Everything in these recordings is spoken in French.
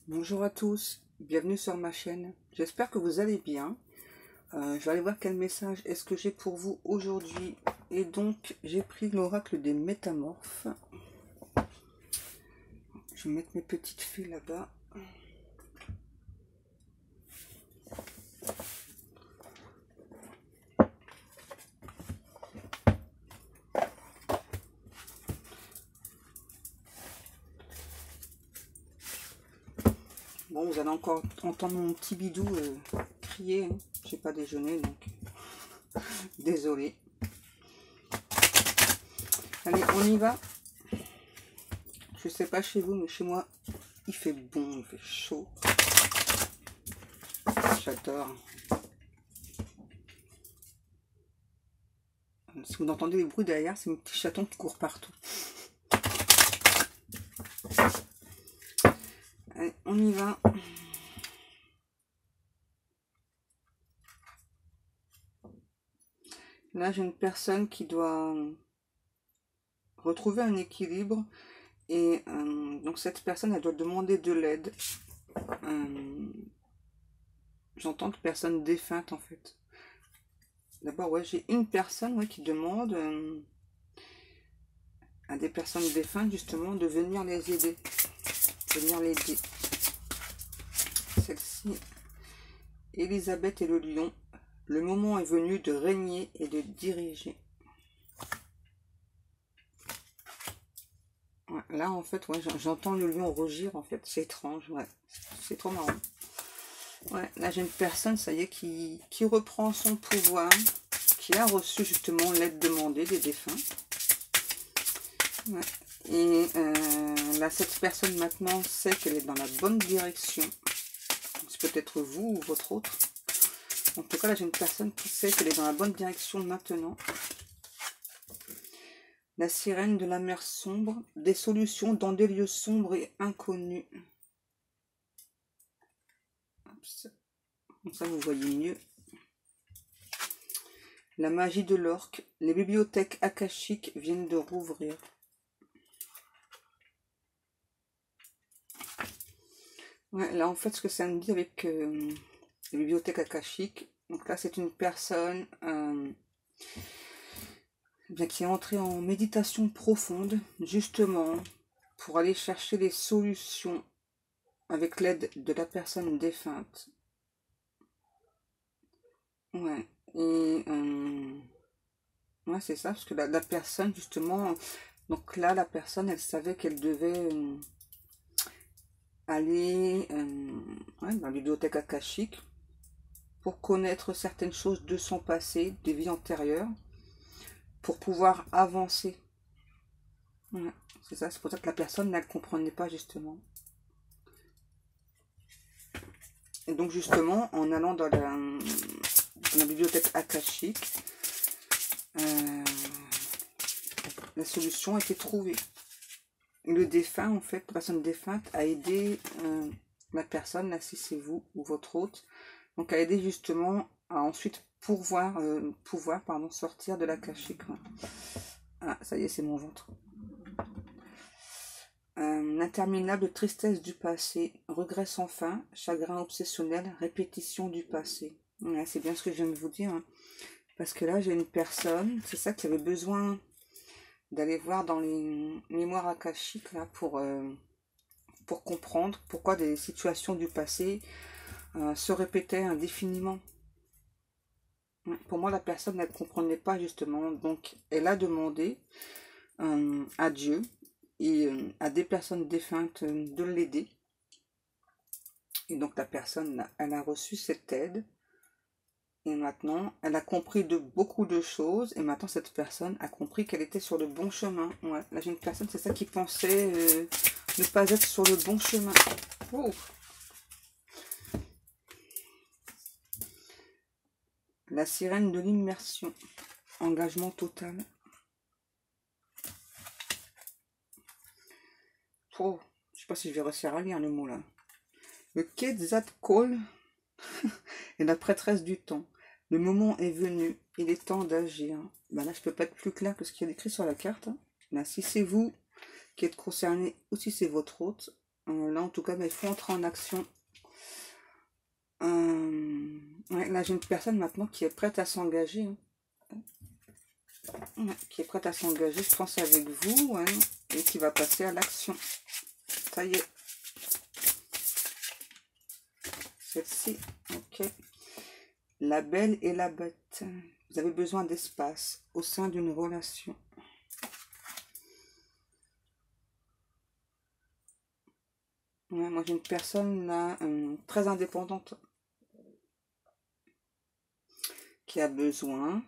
Bonjour à tous, bienvenue sur ma chaîne. J'espère que vous allez bien. Je vais aller voir quel message est-ce que j'ai pour vous aujourd'hui. Et donc, j'ai pris l'oracle des métamorphes. Je vais mettre mes petites fées là-bas. Bon, vous allez encore entendre mon petit bidou crier. Hein. J'ai pas déjeuné, donc désolé. Allez, on y va. Je sais pas chez vous, mais chez moi, il fait bon, il fait chaud. J'adore. Si vous entendez les bruits derrière, c'est mes petits chatons qui courent partout. Allez, on y va. Là, j'ai une personne qui doit retrouver un équilibre. Et donc, cette personne, elle doit demander de l'aide. J'entends que personne défunte, en fait. D'abord, ouais, j'ai une personne qui demande à des personnes défuntes, justement, de venir les aider. De venir l'aider. Celle-ci, Elisabeth et le lion. Le moment est venu de régner et de diriger. Ouais, là, en fait, ouais, j'entends le lion rugir, en fait. C'est étrange, ouais. C'est trop marrant. Ouais, là, j'ai une personne, ça y est, qui reprend son pouvoir, qui a reçu, justement, l'aide demandée des défunts. Ouais. Et là, cette personne, maintenant, sait qu'elle est dans la bonne direction. C'est peut-être vous ou votre autre. En tout cas, là, j'ai une personne qui sait qu'elle est dans la bonne direction maintenant. La sirène de la mer sombre, des solutions dans des lieux sombres et inconnus. Comme ça, vous voyez mieux. La magie de l'orque, les bibliothèques akashiques viennent de rouvrir. Ouais, là, en fait, ce que ça me dit avec les bibliothèques akashiques, donc là, c'est une personne qui est entrée en méditation profonde, justement, pour aller chercher les solutions avec l'aide de la personne défunte. Ouais, et ouais, c'est ça, parce que la personne, justement, donc là, la personne, elle savait qu'elle devait aller dans la bibliothèque akashique pour connaître certaines choses de son passé, des vies antérieures, pour pouvoir avancer. Ouais, c'est ça, c'est pour ça que la personne ne comprenait pas, justement. Et donc, justement, en allant dans la bibliothèque akashique, la solution a été trouvée. Le défunt, en fait, la personne défunte a aidé la personne, là, si c'est vous ou votre hôte, donc a aidé justement à ensuite pouvoir sortir de l'akashique. Ah, ça y est, c'est mon ventre. L'interminable tristesse du passé, regret sans fin, chagrin obsessionnel, répétition du passé. Ouais, c'est bien ce que je viens de vous dire. Hein. Parce que là, j'ai une personne, c'est ça qui avait besoin d'aller voir dans les mémoires akashiques là, pour comprendre pourquoi des situations du passé se répétaient indéfiniment. Pour moi, la personne ne comprenait pas justement. Donc, elle a demandé à Dieu et à des personnes défuntes de l'aider. Et donc, la personne, elle a reçu cette aide. Et maintenant, elle a compris beaucoup de choses. Et maintenant, cette personne a compris qu'elle était sur le bon chemin. Ouais, là, j'ai une personne, c'est ça qui pensait ne pas être sur le bon chemin. Oh. La sirène de l'immersion. Engagement total. Oh, je sais pas si je vais réussir à lire le mot là. Le Quetzalcoatl et la prêtresse du temps. Le moment est venu, il est temps d'agir. Ben là, je peux pas être plus clair que ce qu'il y a écrit sur la carte. Là, si c'est vous qui êtes concerné ou si c'est votre hôte, Là, en tout cas, il faut entrer en action. Ouais, là, j'ai une personne maintenant qui est prête à s'engager. Hein. Ouais, qui est prête à s'engager, je pense, avec vous, ouais, et qui va passer à l'action. Ça y est. Celle-ci, ok. La belle et la bête. Vous avez besoin d'espace au sein d'une relation. Ouais, moi, j'ai une personne là, très indépendante qui a besoin,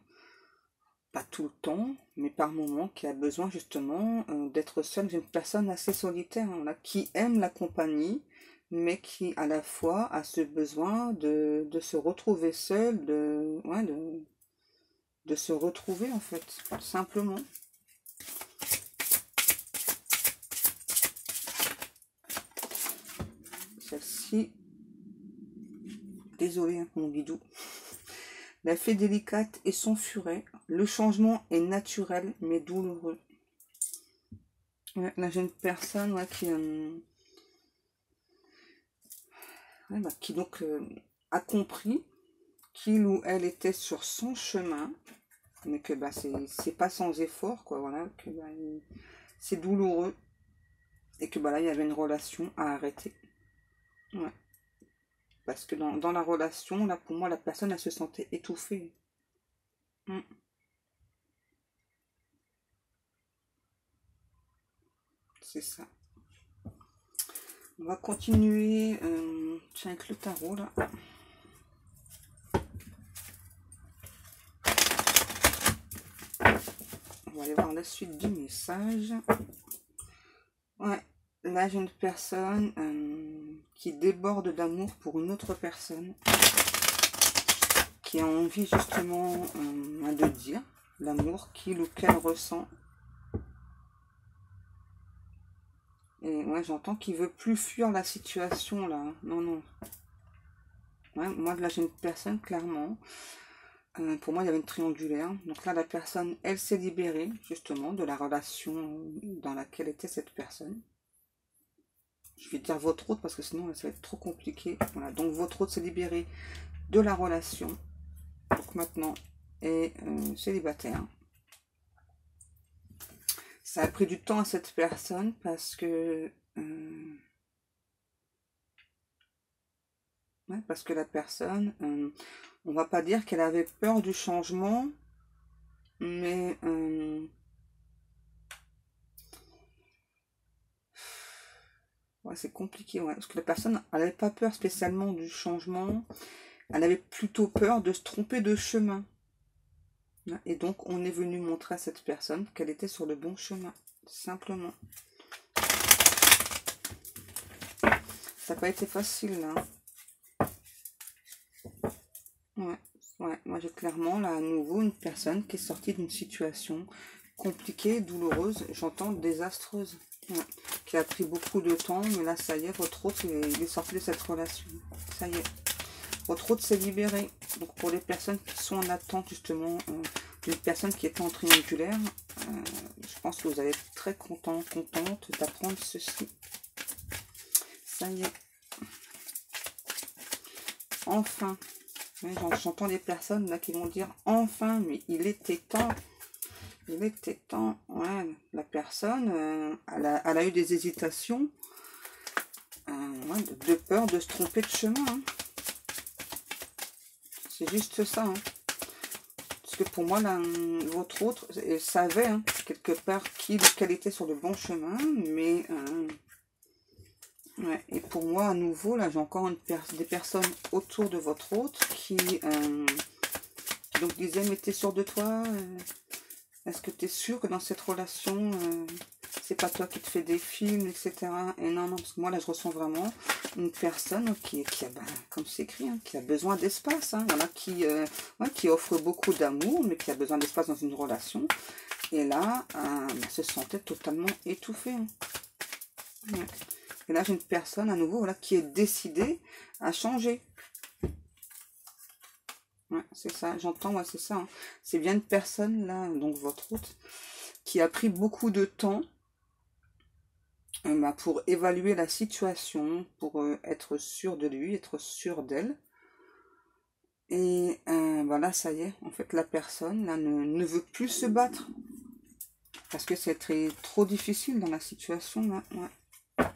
pas tout le temps, mais par moment, qui a besoin justement d'être seule. J'ai une personne assez solitaire, hein, là, qui aime la compagnie, mais qui à la fois a ce besoin de se retrouver seule, ouais, de se retrouver en fait, simplement. Celle-ci, désolée hein, mon bidou. La fée délicate et son furet. Le changement est naturel mais douloureux. Ouais, là j'ai une personne ouais, qui donc a compris qu'il ou elle était sur son chemin, mais que bah, c'est pas sans effort, quoi, voilà, que bah, c'est douloureux et que bah, là il y avait une relation à arrêter. Ouais. Parce que dans la relation, là pour moi la personne elle se sentait étouffée. Mm. C'est ça. On va continuer tiens, avec le tarot là. On va aller voir la suite du message. Ouais, là j'ai une personne qui déborde d'amour pour une autre personne, qui a envie justement de dire l'amour qu'il ou qu'elle ressent. Et ouais, j'entends qu'il veut plus fuir la situation là. Non, non. Ouais, moi là j'ai une personne clairement. Pour moi il y avait une triangulaire. Donc là la personne, elle s'est libérée justement de la relation dans laquelle était cette personne. Je vais dire votre autre parce que sinon ça va être trop compliqué. Voilà, donc votre autre s'est libéré de la relation. Donc maintenant est célibataire. Ça a pris du temps à cette personne parce que ouais, parce que la personne, on va pas dire qu'elle avait peur du changement, mais ouais, c'est compliqué, ouais, parce que la personne, elle n'avait pas peur spécialement du changement, elle avait plutôt peur de se tromper de chemin. Et donc, on est venu montrer à cette personne qu'elle était sur le bon chemin, simplement. Ça n'a pas été facile, là. Ouais, ouais. Moi, j'ai clairement, là, à nouveau, une personne qui est sortie d'une situation compliquée, douloureuse, j'entends désastreuse. Ouais. Qui a pris beaucoup de temps, mais là, ça y est, votre autre, il est sorti de cette relation. Ça y est. Votre autre s'est libéré. Donc, pour les personnes qui sont en attente, justement, d'une personne qui est en triangulaire, je pense que vous allez être très contente d'apprendre ceci. Ça y est. Enfin. J'entends des personnes là qui vont dire enfin, mais il était temps. Il était temps. Ouais, la personne, elle a eu des hésitations, ouais, de peur de se tromper de chemin. Hein. C'est juste ça. Hein. Parce que pour moi, là, votre autre savait hein, quelque part qu'elle était sur le bon chemin, mais ouais, et pour moi, à nouveau, là, j'ai encore des personnes autour de votre autre qui donc disaient, mais t'es sûr de toi est-ce que tu es sûr que dans cette relation, c'est pas toi qui te fais des films, etc. Et non, non, parce que moi, là, je ressens vraiment une personne qui a, bah, comme c'est écrit, hein, qui a besoin d'espace. Hein, voilà, ouais, qui offre beaucoup d'amour, mais qui a besoin d'espace dans une relation. Et là, elle se sentait totalement étouffée. Hein. Ouais. Et là, j'ai une personne, à nouveau, voilà, qui est décidée à changer. Ouais, c'est ça, j'entends, ouais, c'est ça. Hein. C'est bien une personne, là, donc votre hôte, qui a pris beaucoup de temps bah, pour évaluer la situation, pour être sûr de lui, être sûr d'elle. Et voilà, ça y est, en fait, la personne là ne veut plus se battre. Parce que c'est trop difficile dans la situation là. Ouais.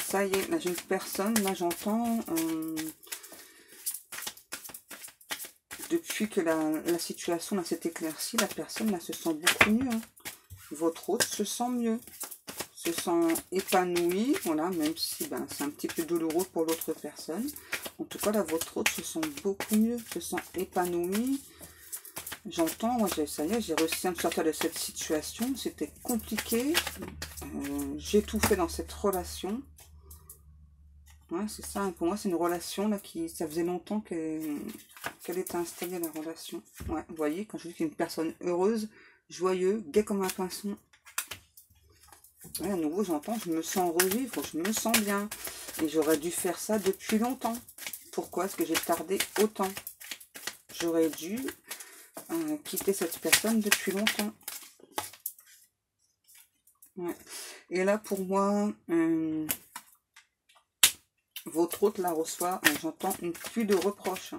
Ça y est, là j'ai une personne, là j'entends, depuis que la situation là s'est éclaircie, la personne là se sent beaucoup mieux. Hein. Votre hôte se sent mieux, se sent épanoui, voilà, même si ben, c'est un petit peu douloureux pour l'autre personne. En tout cas, là, votre hôte se sent beaucoup mieux, se sent épanoui. J'entends, moi, ça y est, j'ai réussi à me sortir de cette situation. C'était compliqué. J'ai tout fait dans cette relation. Ouais, c'est ça. Pour moi, c'est une relation là qui, ça faisait longtemps qu'elle était installée, la relation. Ouais, vous voyez, quand je dis qu'une personne heureuse, joyeux, gai comme un pinson. Ouais, à nouveau, j'entends, je me sens revivre, je me sens bien. Et j'aurais dû faire ça depuis longtemps. Pourquoi est-ce que j'ai tardé autant? J'aurais dû quitter cette personne depuis longtemps. Ouais. Et là, pour moi, votre hôte la reçoit, j'entends une pluie de reproches.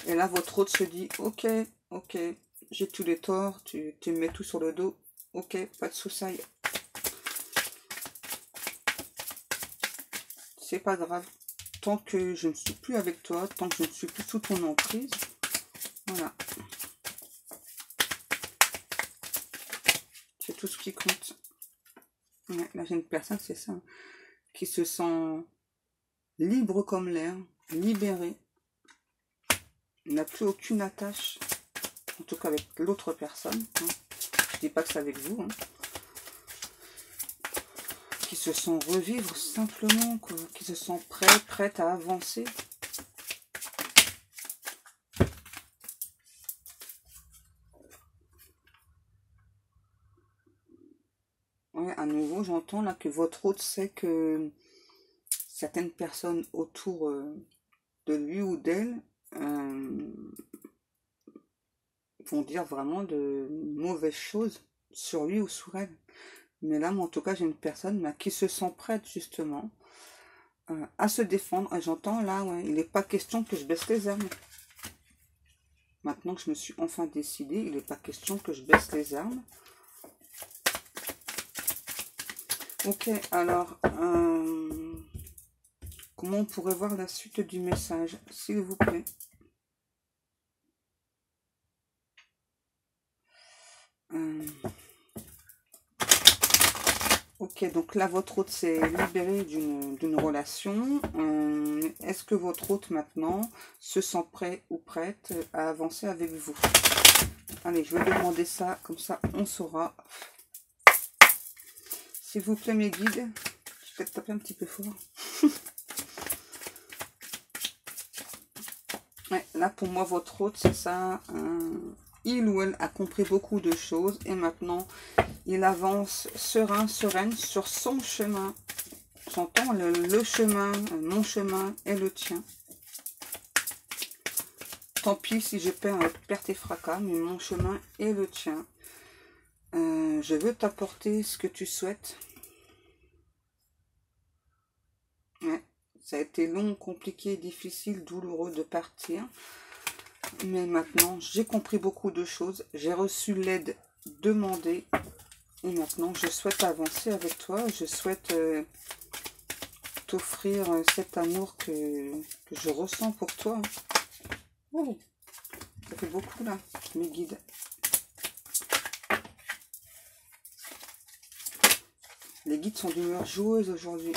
Et là, votre hôte se dit, ok, ok, j'ai tous les torts, tu me mets tout sur le dos, ok, pas de soucis. C'est pas grave. Tant que je ne suis plus avec toi, tant que je ne suis plus sous ton emprise, voilà. C'est tout ce qui compte. Ouais, là, j'ai une personne, c'est ça, qui se sent libre comme l'air, libéré, n'a plus aucune attache, en tout cas avec l'autre personne. Hein. Je dis pas que c'est avec vous. Hein. Qui se sent revivre simplement, quoi. Qui se sent prête à avancer. Ouais, à nouveau, j'entends là que votre hôte sait que certaines personnes autour de lui ou d'elle vont dire vraiment de mauvaises choses sur lui ou sur elle. Mais là, moi, en tout cas, j'ai une personne là, qui se sent prête justement à se défendre. Et j'entends là, ouais, il n'est pas question que je baisse les armes. Maintenant que je me suis enfin décidée, il n'est pas question que je baisse les armes. Ok, alors, comment on pourrait voir la suite du message, s'il vous plaît? Ok, donc là, votre hôte s'est libéré d'une relation. Est-ce que votre hôte, maintenant, se sent prêt ou prête à avancer avec vous? Allez, je vais demander ça, comme ça, on saura. S'il vous plaît, mes guides. Je vais peut-être taper un petit peu fort. Ouais, là, pour moi, votre hôte, c'est ça. Il ou elle a compris beaucoup de choses. Et maintenant, il avance serein, sereine sur son chemin. J'entends le chemin, mon chemin et le tien. Tant pis si je perds avec perte et fracas, mais mon chemin et le tien. Je veux t'apporter ce que tu souhaites. Ouais, ça a été long, compliqué, difficile, douloureux de partir. Mais maintenant, j'ai compris beaucoup de choses. J'ai reçu l'aide demandée. Et maintenant, je souhaite avancer avec toi. Je souhaite t'offrir cet amour que je ressens pour toi. Oh, ça fait beaucoup là, mes guides. Les guides sont d'humeur joueuse aujourd'hui.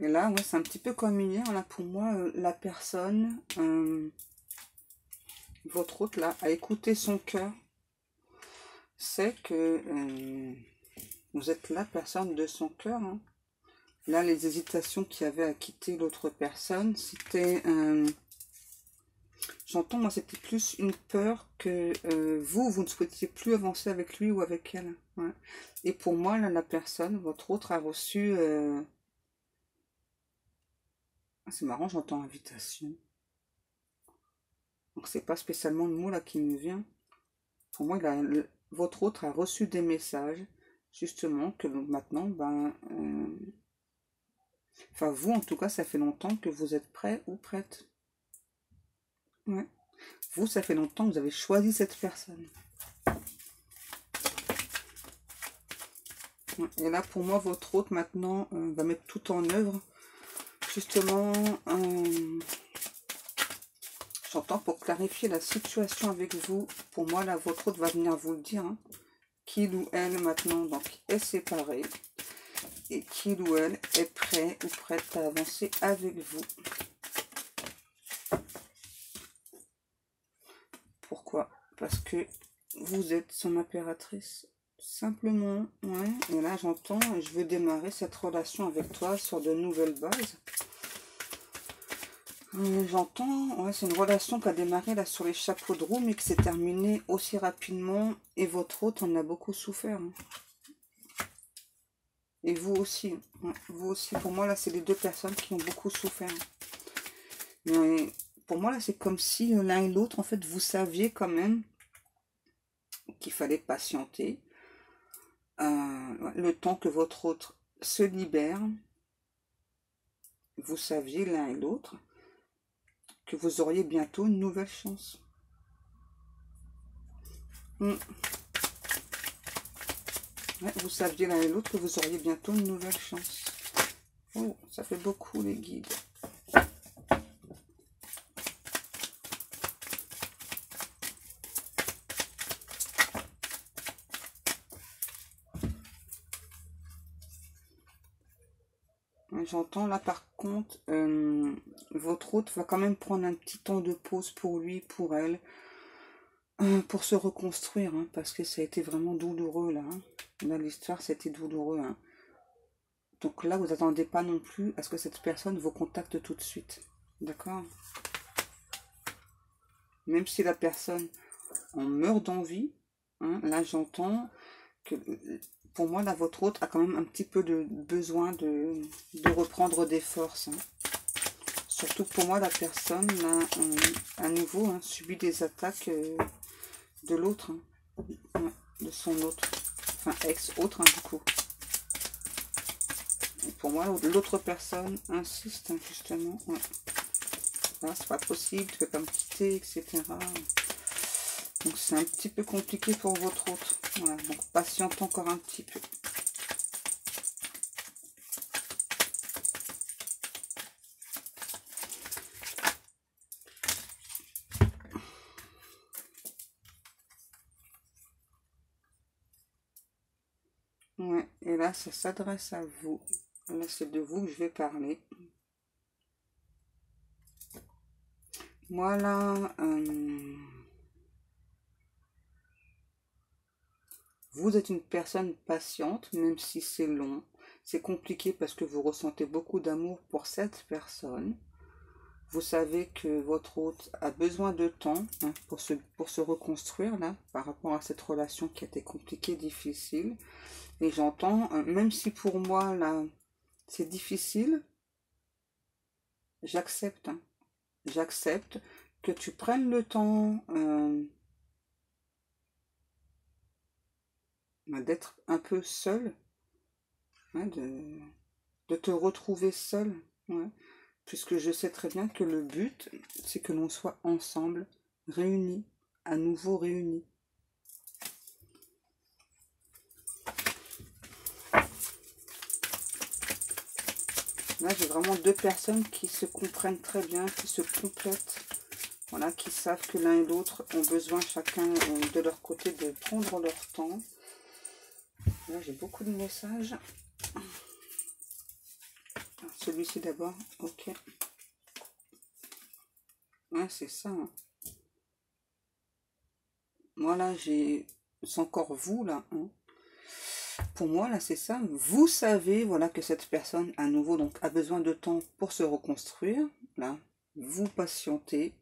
Et là, ouais, c'est un petit peu comme hier. Là, pour moi, la personne, votre hôte, là, a écouté son cœur. C'est que vous êtes la personne de son cœur. Hein. Là, les hésitations qu'il y avait à quitter l'autre personne, c'était... J'entends, moi, c'était plus une peur que vous ne souhaitiez plus avancer avec lui ou avec elle. Ouais. Et pour moi, là, la personne, votre autre, a reçu... Ah, c'est marrant, j'entends invitation. Donc, c'est pas spécialement le mot là qui me vient. Pour moi, votre autre a reçu des messages, justement, que maintenant, enfin vous en tout cas, ça fait longtemps que vous êtes prêt ou prête. Ouais. Vous, ça fait longtemps que vous avez choisi cette personne. Ouais. Et là, pour moi, votre autre maintenant va mettre tout en œuvre, justement, j'entends pour clarifier la situation avec vous. Pour moi, là, votre autre va venir vous le dire, hein, qu'il ou elle maintenant donc est séparé et qu'il ou elle est prêt ou prête à avancer avec vous. Pourquoi? Parce que vous êtes son impératrice. Simplement, ouais. Et là, j'entends, je veux démarrer cette relation avec toi sur de nouvelles bases. J'entends, ouais, c'est une relation qui a démarré là sur les chapeaux de roue, mais qui s'est terminée aussi rapidement. Et votre hôte en a beaucoup souffert. Hein. Et vous aussi. Ouais, vous aussi. Pour moi, là, c'est les deux personnes qui ont beaucoup souffert. Mais pour moi, là, c'est comme si l'un et l'autre, en fait, vous saviez quand même qu'il fallait patienter. Le temps que votre autre se libère, vous saviez l'un et l'autre que vous auriez bientôt une nouvelle chance. Ouais, vous saviez l'un et l'autre que vous auriez bientôt une nouvelle chance. Oh, ça fait beaucoup les guides. J'entends là par contre, votre hôte va quand même prendre un petit temps de pause pour lui, pour elle, pour se reconstruire, hein, parce que ça a été vraiment douloureux là. Hein. Là, l'histoire, c'était douloureux. Hein. Donc là, vous n'attendez pas non plus à ce que cette personne vous contacte tout de suite. D'accord? Même si la personne en meurt d'envie, hein, là j'entends que pour moi, là, votre hôte a quand même un petit peu de besoin de reprendre des forces. Hein. Surtout pour moi, la personne, là, à nouveau, hein, subit des attaques de l'autre, hein, ouais, de son autre, enfin ex-autre, hein, du coup. Et pour moi, l'autre personne insiste, hein, justement, ouais. Là, c'est pas possible, tu peux pas me quitter, etc. Donc c'est un petit peu compliqué pour votre autre. Voilà, donc patiente encore un petit peu. Ouais, et là, ça s'adresse à vous. Là, c'est de vous que je vais parler. Voilà. Vous êtes une personne patiente, même si c'est long. C'est compliqué parce que vous ressentez beaucoup d'amour pour cette personne. Vous savez que votre hôte a besoin de temps, hein, pour se reconstruire là, par rapport à cette relation qui a été compliquée, difficile. Et j'entends, même si pour moi là, c'est difficile, j'accepte. Hein. J'accepte que tu prennes le temps d'être un peu seul, hein, de te retrouver seul. Ouais. Puisque je sais très bien que le but, c'est que l'on soit ensemble, réunis, à nouveau réunis. Là, j'ai vraiment deux personnes qui se comprennent très bien, qui se complètent, voilà, qui savent que l'un et l'autre ont besoin chacun de leur côté de prendre leur temps. Là, j'ai beaucoup de messages. Celui-ci d'abord, ok. Ouais, c'est ça. Hein. Voilà, c'est encore vous, là. Hein. Pour moi, là, c'est ça. Vous savez, voilà, que cette personne, à nouveau, donc, a besoin de temps pour se reconstruire. Là, vous patientez.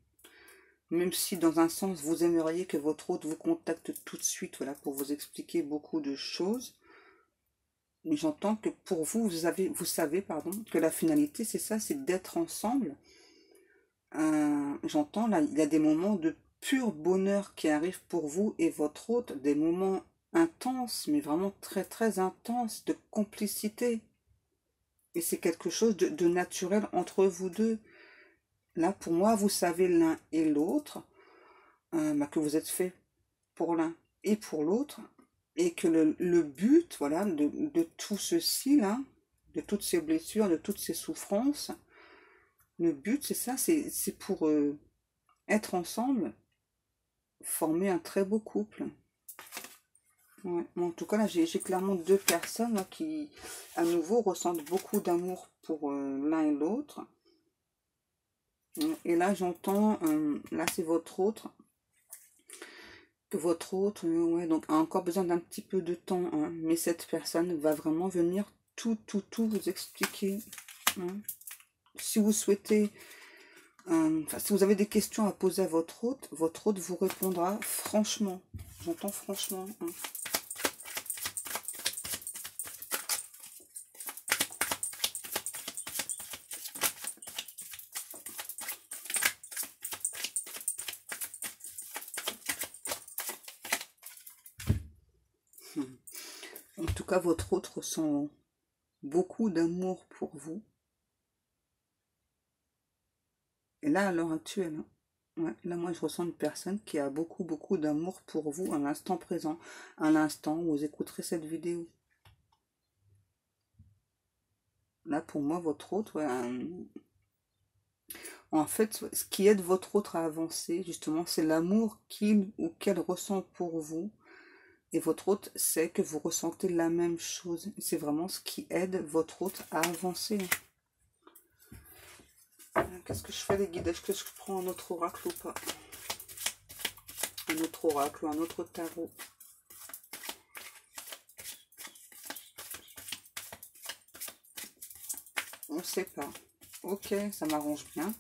Même si, dans un sens, vous aimeriez que votre hôte vous contacte tout de suite, voilà, pour vous expliquer beaucoup de choses. Mais j'entends que pour vous, vous savez, pardon, que la finalité, c'est ça, c'est d'être ensemble. J'entends, là, il y a des moments de pur bonheur qui arrive pour vous et votre hôte, des moments intenses, mais vraiment très très intenses, de complicité. Et c'est quelque chose de naturel entre vous deux. Là, pour moi, vous savez l'un et l'autre, que vous êtes fait pour l'un et pour l'autre, et que le but, voilà, de tout ceci, là, de toutes ces blessures, de toutes ces souffrances, le but, c'est ça, c'est pour être ensemble, former un très beau couple. Ouais. En tout cas, là, j'ai clairement deux personnes là, qui, à nouveau, ressentent beaucoup d'amour pour l'un et l'autre. Et là, j'entends, là, c'est votre autre, ouais, donc a encore besoin d'un petit peu de temps, hein, mais cette personne va vraiment venir tout vous expliquer. Hein. Si vous souhaitez, si vous avez des questions à poser à votre hôte vous répondra franchement. J'entends franchement. Hein. En tout cas, votre hôte ressent beaucoup d'amour pour vous. Et là, à l'heure actuelle, hein, ouais, là, moi, je ressens une personne qui a beaucoup d'amour pour vous à l'instant présent, à l'instant où vous écouterez cette vidéo. Là, pour moi, votre hôte, ouais, en fait, ce qui aide votre hôte à avancer, justement, c'est l'amour qu'il ou qu'elle ressent pour vous. Et votre hôte sait que vous ressentez la même chose. C'est vraiment ce qui aide votre hôte à avancer. Qu'est-ce que je fais, les guides? Est-ce que je prends un autre oracle ou pas? Un autre oracle ou un autre tarot? On ne sait pas. Ok, ça m'arrange bien.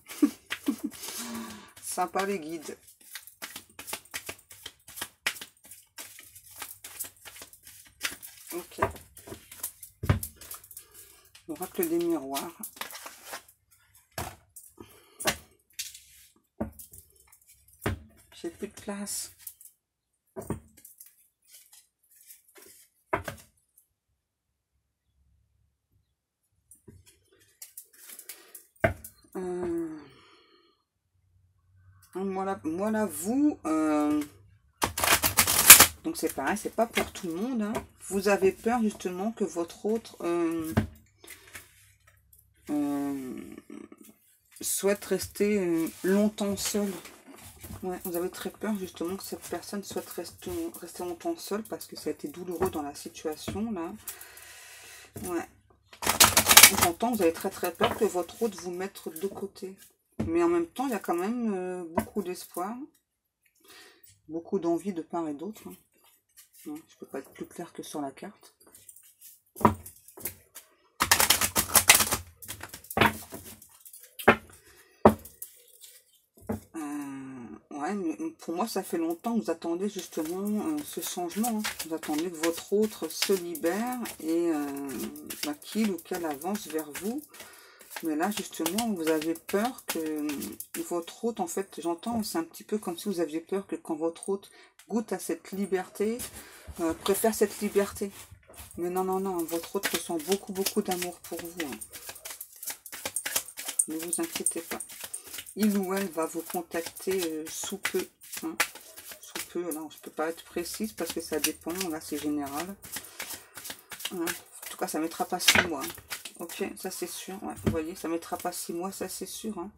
Sympa, les guides. Ok. L'oracle des miroirs. J'ai plus de place. Voilà vous. Donc c'est pareil, c'est pas pour tout le monde. Hein. Vous avez peur justement que votre autre souhaite rester longtemps seul. Ouais, vous avez très peur justement que cette personne souhaite rester longtemps seule parce que ça a été douloureux dans la situation là. Ouais. J'entends, vous avez très peur que votre autre vous mette de côté. Mais en même temps, il y a quand même beaucoup d'espoir, beaucoup d'envie de part et d'autre. Hein. Ouais, je peux pas être plus clair que sur la carte. Ouais, mais pour moi, ça fait longtemps que vous attendez justement ce changement. Hein. Vous attendez que votre autre se libère et qu'il ou qu'elle avance vers vous. Mais là, justement, vous avez peur que votre hôte, en fait, j'entends, c'est un petit peu comme si vous aviez peur que quand votre hôte goûte à cette liberté, préfère cette liberté. Mais non, votre hôte ressent beaucoup d'amour pour vous. Hein. Ne vous inquiétez pas. Il ou elle va vous contacter sous peu. Hein. Sous peu, là, je ne peux pas être précise parce que ça dépend, là, c'est général. Hein. En tout cas, ça ne mettra pas 6 mois. Hein. Ok, ça c'est sûr. Ouais, vous voyez, ça ne mettra pas 6 mois, ça c'est sûr. Hein.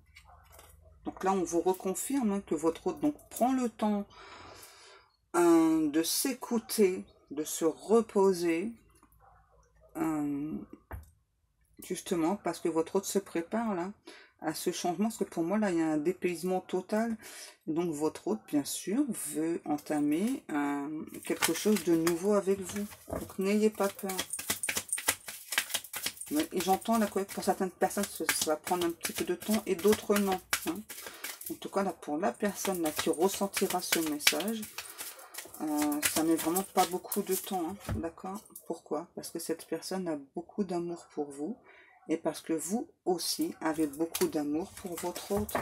Donc là, on vous reconfirme hein, que votre hôte prend le temps de s'écouter, de se reposer. Justement, parce que votre hôte se prépare là à ce changement. Parce que pour moi, là, il y a un dépaysement total. Donc votre hôte, bien sûr, veut entamer quelque chose de nouveau avec vous. Donc n'ayez pas peur. Et j'entends là que pour certaines personnes, ça va prendre un petit peu de temps et d'autres non. Hein. En tout cas, là, pour la personne là, qui ressentira ce message, ça met vraiment pas beaucoup de temps. Hein. D'accord? Pourquoi? Parce que cette personne a beaucoup d'amour pour vous et parce que vous aussi avez beaucoup d'amour pour votre autre.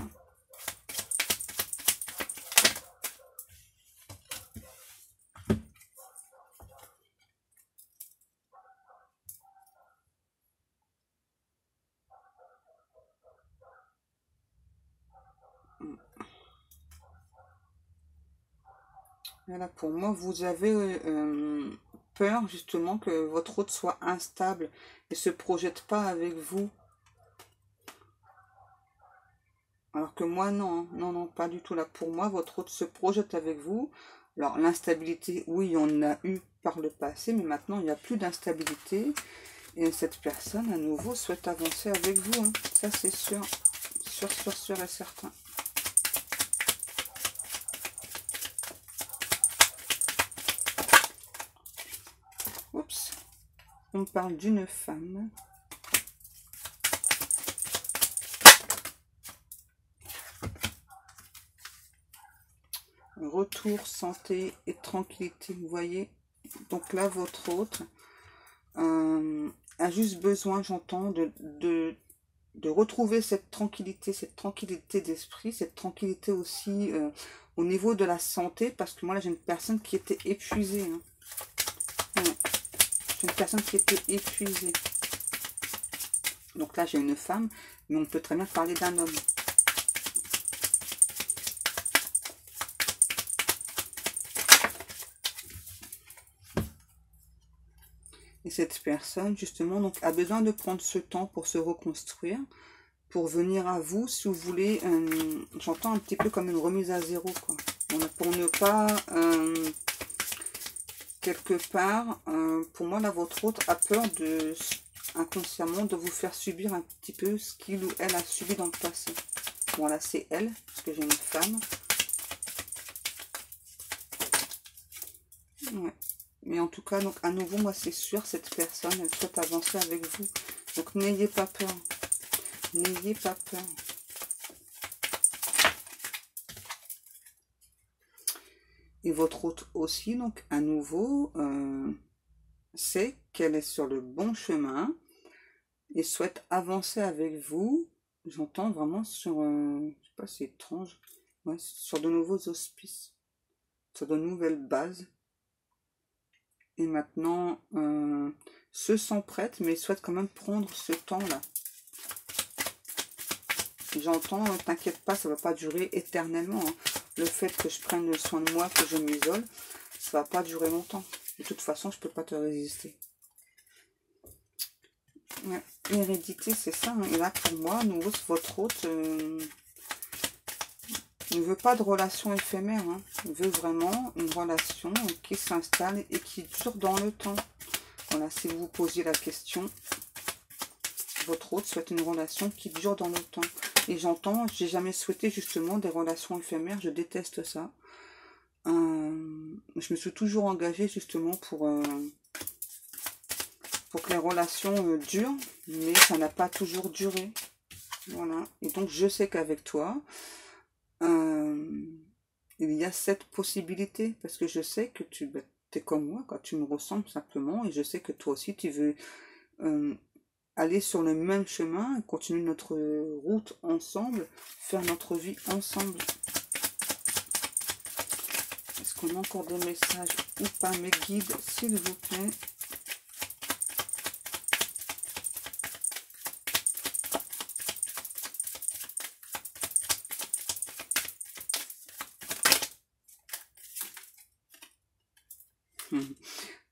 Voilà, pour moi, vous avez peur justement que votre autre soit instable et se projette pas avec vous. Alors que moi, non, hein. Non, non, pas du tout. Là, pour moi, votre autre se projette avec vous. Alors, l'instabilité, oui, on a eu par le passé, mais maintenant, il n'y a plus d'instabilité. Et cette personne, à nouveau, souhaite avancer avec vous, hein. Ça, c'est sûr. Sûr, sûr, sûr et certain. Oups. On parle d'une femme. Retour, santé et tranquillité, vous voyez. Donc là, votre autre a juste besoin, j'entends, de retrouver cette tranquillité d'esprit, cette tranquillité aussi au niveau de la santé, parce que moi là j'ai une personne qui était épuisée. Hein. Ouais. J'ai une personne qui était épuisée. Donc là j'ai une femme, mais on peut très bien parler d'un homme. Et cette personne, justement, donc, a besoin de prendre ce temps pour se reconstruire, pour venir à vous, si vous voulez, j'entends un petit peu comme une remise à zéro, quoi. Pour ne pas, quelque part, pour moi, là, votre autre a peur de, inconsciemment, de vous faire subir un petit peu ce qu'il ou elle a subi dans le passé. Voilà, c'est elle, parce que j'ai une femme. Ouais. Mais en tout cas, donc à nouveau, moi c'est sûr, cette personne, elle souhaite avancer avec vous. Donc n'ayez pas peur. N'ayez pas peur. Et votre hôte aussi, donc à nouveau, sait qu'elle est sur le bon chemin et souhaite avancer avec vous. J'entends vraiment sur, je sais pas, c'est étrange, ouais, sur de nouveaux auspices, sur de nouvelles bases. Et maintenant, se sent prête, mais souhaite quand même prendre ce temps-là. J'entends, t'inquiète pas, ça va pas durer éternellement. Hein. Le fait que je prenne soin de moi, que je m'isole, ça va pas durer longtemps. De toute façon, je peux pas te résister. Ouais. L'hérédité, c'est ça. Hein. Et là, pour moi, nous, votre hôte ne veut pas de relation éphémère. Hein. Il veut vraiment une relation qui s'installe et qui dure dans le temps. Voilà, si vous vous posiez la question, votre hôte souhaite une relation qui dure dans le temps. Et j'entends, j'ai jamais souhaité justement des relations éphémères, je déteste ça. Je me suis toujours engagée justement pour que les relations durent, mais ça n'a pas toujours duré. Voilà. Et donc je sais qu'avec toi, il y a cette possibilité, parce que je sais que tu es comme moi, quand tu me ressembles simplement, et je sais que toi aussi tu veux aller sur le même chemin, continuer notre route ensemble, faire notre vie ensemble. Est-ce qu'on a encore des messages ou pas, mes guides, s'il vous plaît?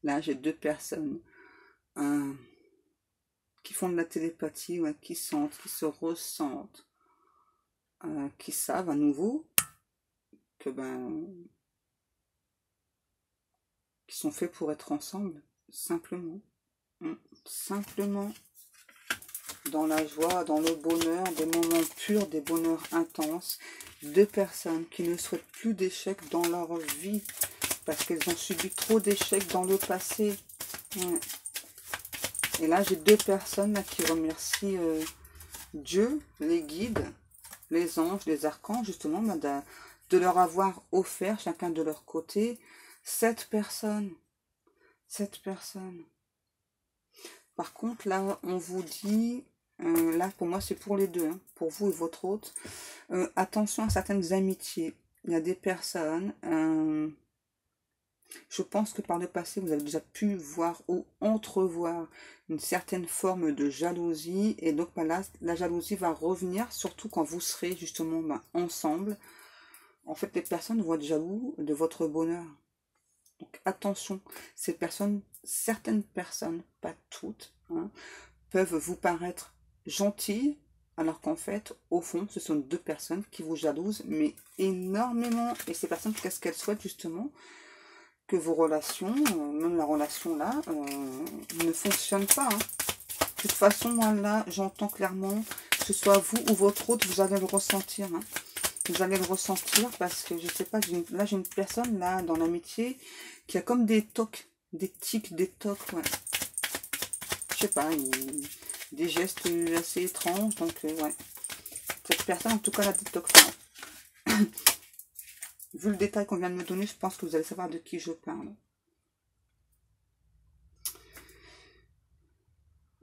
Là, j'ai deux personnes qui font de la télépathie, ouais, qui sentent, qui se ressentent, qui savent à nouveau que qui sont faits pour être ensemble, simplement. Simplement, dans la joie, dans le bonheur, des moments purs, des bonheurs intenses. Deux personnes qui ne souhaitent plus d'échecs dans leur vie, parce qu'elles ont subi trop d'échecs dans le passé. Ouais. Et là, j'ai deux personnes là, qui remercient Dieu, les guides, les anges, les archanges, justement, de leur avoir offert, chacun de leur côté, cette personne. Cette personne. Par contre, là, on vous dit, là, pour moi, c'est pour les deux, hein, pour vous et votre hôte, attention à certaines amitiés. Il y a des personnes, je pense que par le passé, vous avez déjà pu voir ou entrevoir une certaine forme de jalousie. Et donc, là, la jalousie va revenir, surtout quand vous serez justement ensemble. En fait, les personnes vont être jaloux de votre bonheur. Donc attention, certaines personnes, pas toutes, hein, peuvent vous paraître gentilles, alors qu'en fait, au fond, ce sont deux personnes qui vous jalousent, mais énormément. Et ces personnes, qu'est-ce qu'elles souhaitent justement? Que vos relations, même la relation là, ne fonctionne pas. Hein. De toute façon, moi là, j'entends clairement, que ce soit vous ou votre autre, vous allez le ressentir. Hein. Vous allez le ressentir parce que, je sais pas, là j'ai une personne là dans l'amitié qui a comme des tocs, des tics, des tocs, ouais. Je sais pas, des gestes assez étranges, donc ouais. Cette personne, en tout cas, la des tocs. Vu le détail qu'on vient de me donner, je pense que vous allez savoir de qui je parle.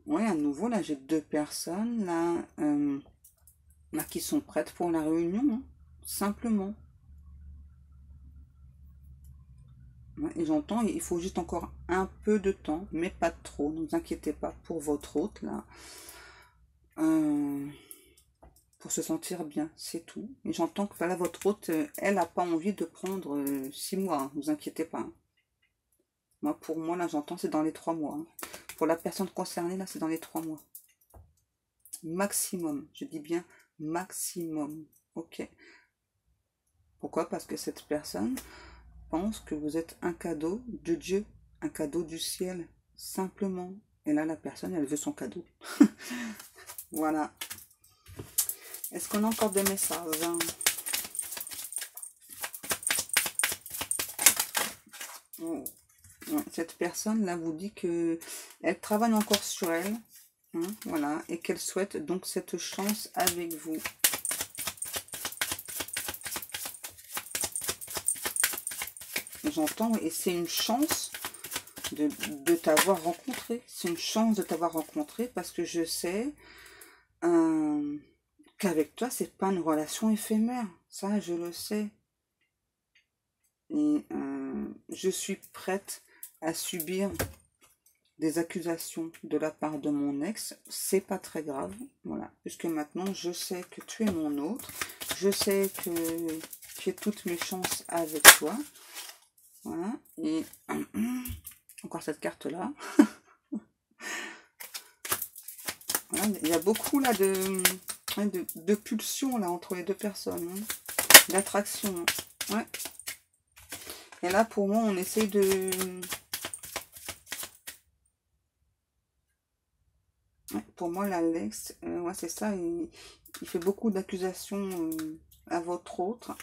Oui, à nouveau, là, j'ai deux personnes, là qui sont prêtes pour la réunion, hein, simplement. Ouais, et j'entends, il faut juste encore un peu de temps, mais pas trop, ne vous inquiétez pas pour votre hôte, là. Pour se sentir bien, c'est tout. Et j'entends que voilà, votre hôte, elle n'a pas envie de prendre 6 mois, hein, ne vous inquiétez pas. Hein. Moi, pour moi, là, j'entends, c'est dans les 3 mois. Hein. Pour la personne concernée, là, c'est dans les 3 mois. Maximum, je dis bien maximum. Ok. Pourquoi? Parce que cette personne pense que vous êtes un cadeau de Dieu, un cadeau du ciel, simplement. Et là, la personne, elle veut son cadeau. Voilà. Est-ce qu'on a encore des messages? Oh. Ouais, cette personne là vous dit que elle travaille encore sur elle, hein, voilà, et qu'elle souhaite donc cette chance avec vous. J'entends, et c'est une chance de t'avoir rencontré. C'est une chance de t'avoir rencontré parce que je sais qu'avec toi, c'est pas une relation éphémère. Ça, je le sais. Et je suis prête à subir des accusations de la part de mon ex. C'est pas très grave. Voilà. Puisque maintenant, je sais que tu es mon autre. Je sais que j'ai toutes mes chances avec toi. Voilà. Et encore cette carte-là. Voilà. Il y a beaucoup là de pulsions là entre les deux personnes. Hein. D'attraction. Hein. Ouais. Et là, pour moi, on essaye de... Ouais, pour moi, l'Alex, ouais, c'est ça, il fait beaucoup d'accusations à votre autre.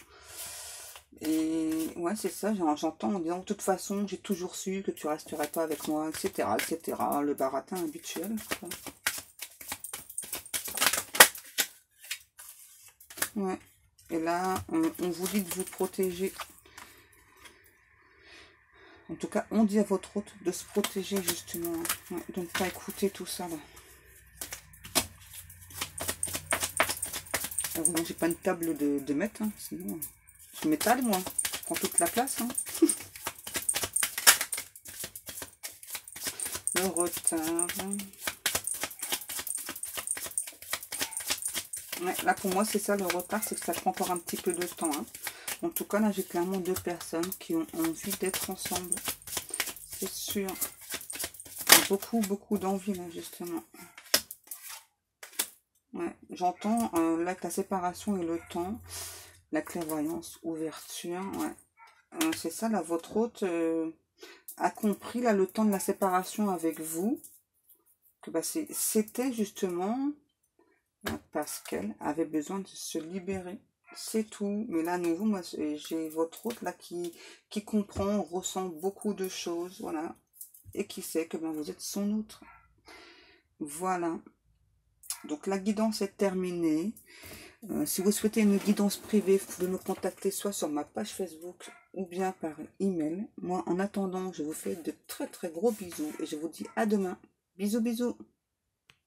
Et ouais, c'est ça, j'entends en disant, de toute façon, j'ai toujours su que tu resterais pas avec moi, etc., etc., le baratin habituel. Quoi. Ouais, et là, on vous dit de vous protéger. En tout cas, on dit à votre hôte de se protéger, justement. Ouais, de ne pas écouter tout ça, là. Heureusement, j'ai pas une table de mètres, hein, sinon je m'étale, moi. Je prends toute la place. Hein. Le retard. Ouais, là, pour moi, c'est ça, le retard, c'est que ça prend encore un petit peu de temps. Hein. En tout cas, là, j'ai clairement deux personnes qui ont envie d'être ensemble. C'est sûr. Beaucoup, beaucoup d'envie, là, justement. Ouais, j'entends là que la séparation et le temps, la clairvoyance, ouverture, ouais. C'est ça, là, votre hôte a compris, là, le temps de la séparation avec vous, que bah, c'était justement parce qu'elle avait besoin de se libérer. C'est tout. Mais là, à nouveau, moi, j'ai votre hôte, là, qui comprend, ressent beaucoup de choses, voilà, et qui sait que ben, vous êtes son autre. Voilà. Donc la guidance est terminée. Si vous souhaitez une guidance privée, vous pouvez me contacter soit sur ma page Facebook ou bien par email. Moi, en attendant, je vous fais de très très gros bisous et je vous dis à demain. Bisous, bisous.